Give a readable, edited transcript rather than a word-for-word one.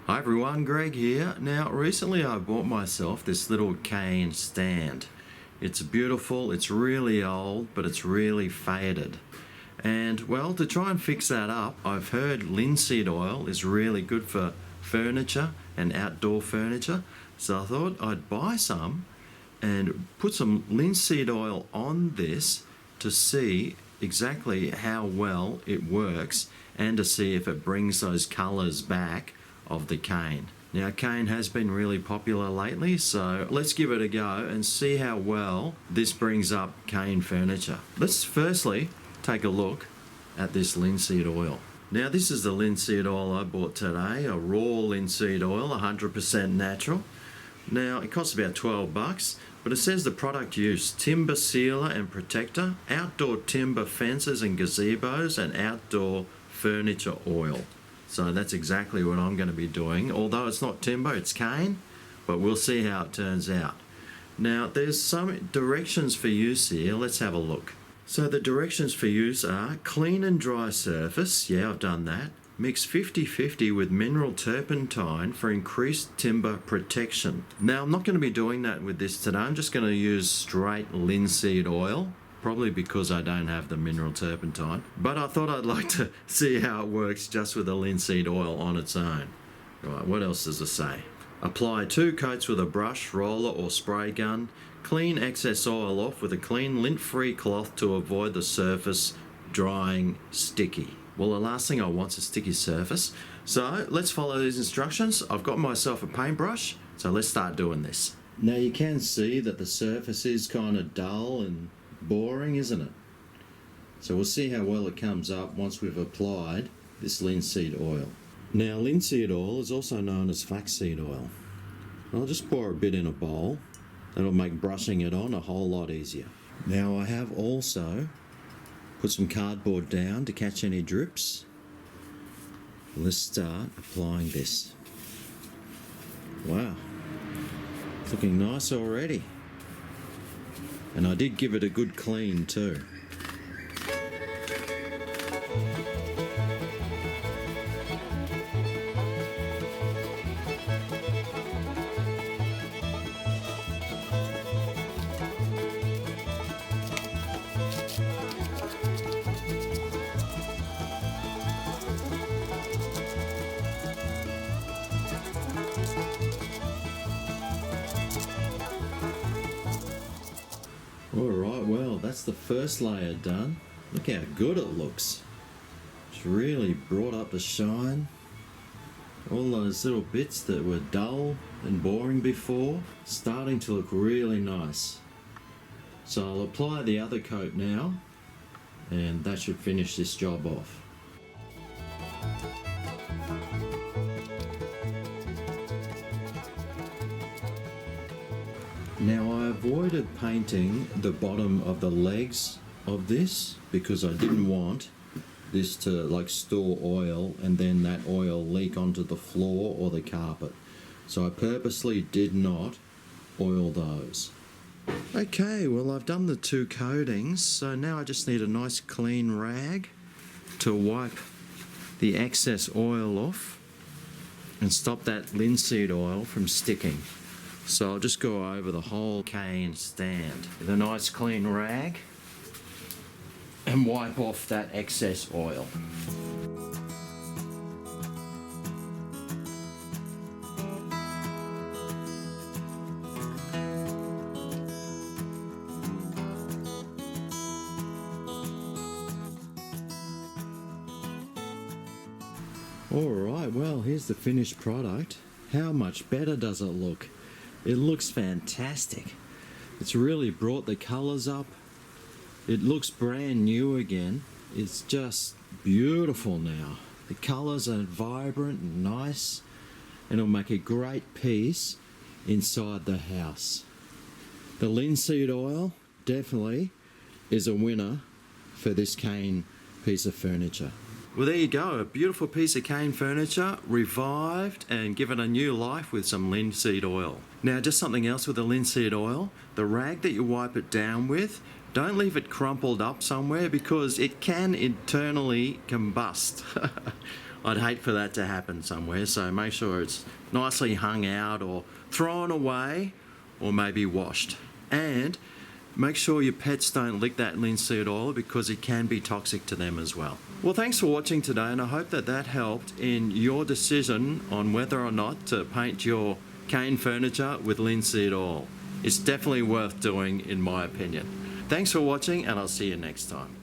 Hi everyone, Greg here. Now recently I bought myself this little cane stand. It's beautiful, it's really old, but it's really faded. And well, to try and fix that up, I've heard linseed oil is really good for furniture and outdoor furniture. So I thought I'd buy some and put some linseed oil on this to see exactly how well it works and to see if it brings those colours back of the cane. Now, cane has been really popular lately, so let's give it a go and see how well this brings up cane furniture. Let's firstly take a look at this linseed oil. Now, this is the linseed oil I bought today, a raw linseed oil, 100% natural. Now, it costs about $12, but it says the product use: timber sealer and protector, outdoor timber fences and gazebos, and outdoor furniture oil. So that's exactly what I'm going to be doing. Although it's not timber, it's cane, but we'll see how it turns out. Now, there's some directions for use here. Let's have a look. So the directions for use are: clean and dry surface. Yeah, I've done that. Mix 50-50 with mineral turpentine for increased timber protection. Now, I'm not going to be doing that with this today. I'm just going to use straight linseed oil, probably because I don't have the mineral turpentine. But I thought I'd like to see how it works just with the linseed oil on its own. Right, what else does it say? Apply 2 coats with a brush, roller or spray gun. Clean excess oil off with a clean lint-free cloth to avoid the surface drying sticky. Well, the last thing I want is a sticky surface. So let's follow these instructions. I've got myself a paintbrush, so let's start doing this. Now you can see that the surface is kind of dull and boring, isn't it? So we'll see how well it comes up once we've applied this linseed oil. Now, linseed oil is also known as flaxseed oil. I'll just pour a bit in a bowl. That'll make brushing it on a whole lot easier. Now, I have also put some cardboard down to catch any drips. Let's start applying this. Wow, it's looking nice already. And I did give it a good clean too. Alright, well, that's the first layer done. Look how good it looks. It's really brought up the shine. All those little bits that were dull and boring before, starting to look really nice. So I'll apply the other coat now, and that should finish this job off. Now, I avoided painting the bottom of the legs of this because I didn't want this to like store oil and then that oil leak onto the floor or the carpet. So I purposely did not oil those. Okay, well, I've done the 2 coatings, so now I just need a nice clean rag to wipe the excess oil off and stop that linseed oil from sticking. So I'll just go over the whole cane stand with a nice clean rag and wipe off that excess oil. Alright, well, here's the finished product. How much better does it look? It looks fantastic. It's really brought the colours up. It looks brand new again. It's just beautiful now. The colours are vibrant and nice, and it'll make a great piece inside the house. The linseed oil definitely is a winner for this cane piece of furniture. Well, there you go, a beautiful piece of cane furniture, revived and given a new life with some linseed oil. Now, just something else with the linseed oil, the rag that you wipe it down with, don't leave it crumpled up somewhere because it can internally combust. I'd hate for that to happen somewhere, so make sure it's nicely hung out or thrown away or maybe washed. And make sure your pets don't lick that linseed oil because it can be toxic to them as well. Well, thanks for watching today, and I hope that helped in your decision on whether or not to paint your cane furniture with linseed oil. It's definitely worth doing, in my opinion. Thanks for watching, and I'll see you next time.